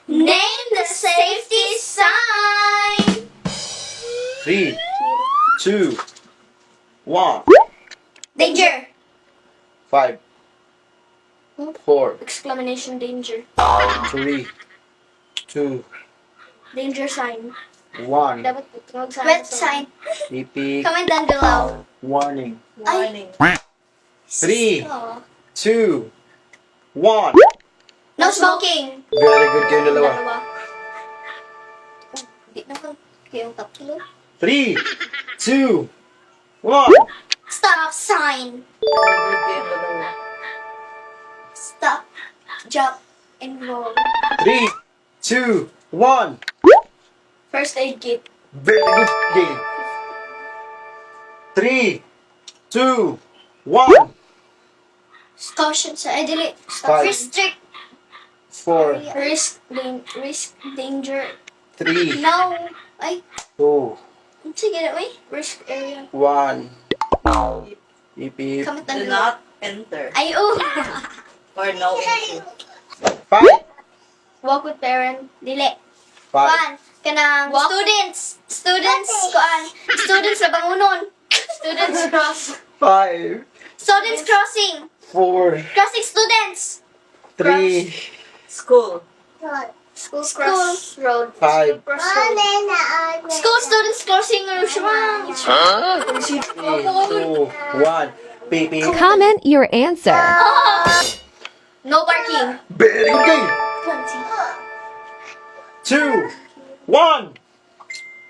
Name the safety sign. 3, 2, 1. Danger. 5, 4, Exclamation danger. 3, 2, Danger sign. 1. Dapat tawag sa wet sign. Pipik. Comment down below. Warning. Warning. 3, Oh. 2, 1. No smoking. Very good kayong dalawa. Hindi naman kayong tatlo. 3, 2, 1. Stop sign. Good game, dalawa. Stop. Jump. And roll. 3, 2, 1. First aid kit. Very good game. 3, 2, 1. Caution sa dili. Stop. 5, Restrict. 4, Risk danger. 3, No. Ay. 2, Sige na, uy. Risk area. 1. Pipip. Comment down Do below. not enter. Ay, oh. Or no entry. 5, Walk with parent. Dili. 5, Kuan. Kanang students. Students na bangunon. Students cross. 5, Students crossing. 4, Crossing students. 3, School. School road. 5, Cross road. School students crossing road. 2, 1. Pipip. Comment your answer. No parking. Very good game. 2, 1.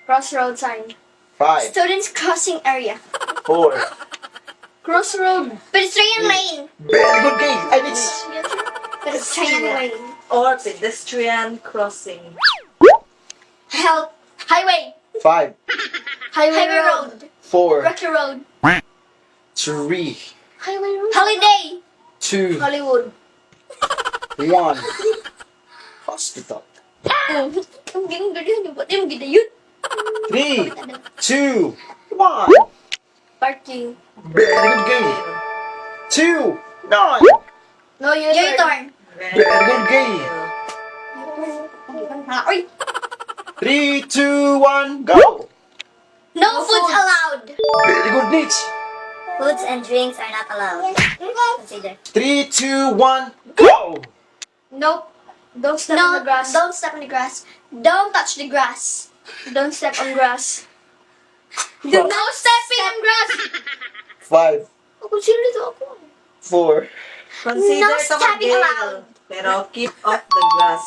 Crossroad sign. 5, Students crossing area. 4. Crossroad. Pedestrian lane. Very good game. I mean, Pedestrian lane. Or pedestrian crossing. Help. Highway. 5, Highway road. 4, Rocky road. 3, Highway road. Holiday. 2, Hollywood. 1. Hospital. Ang ginang ganyan yung pati yung gidayon. 3, 2, 1. Parking. Very good game. 2, 9. No U-turn. Very good game. Uy. 3, 2, 1, go. No foods allowed. Very good, Nitch. Foods and drinks are not allowed. Consider. 3, 2, 1, go. Nope. Don't step on the grass. Don't step on the grass. Don't touch the grass. Don't step on grass. Do no stepping on grass. 5, Consider dito ako. 4, Consider No ito stepping mag-jail. allowed. Pero keep off the grass.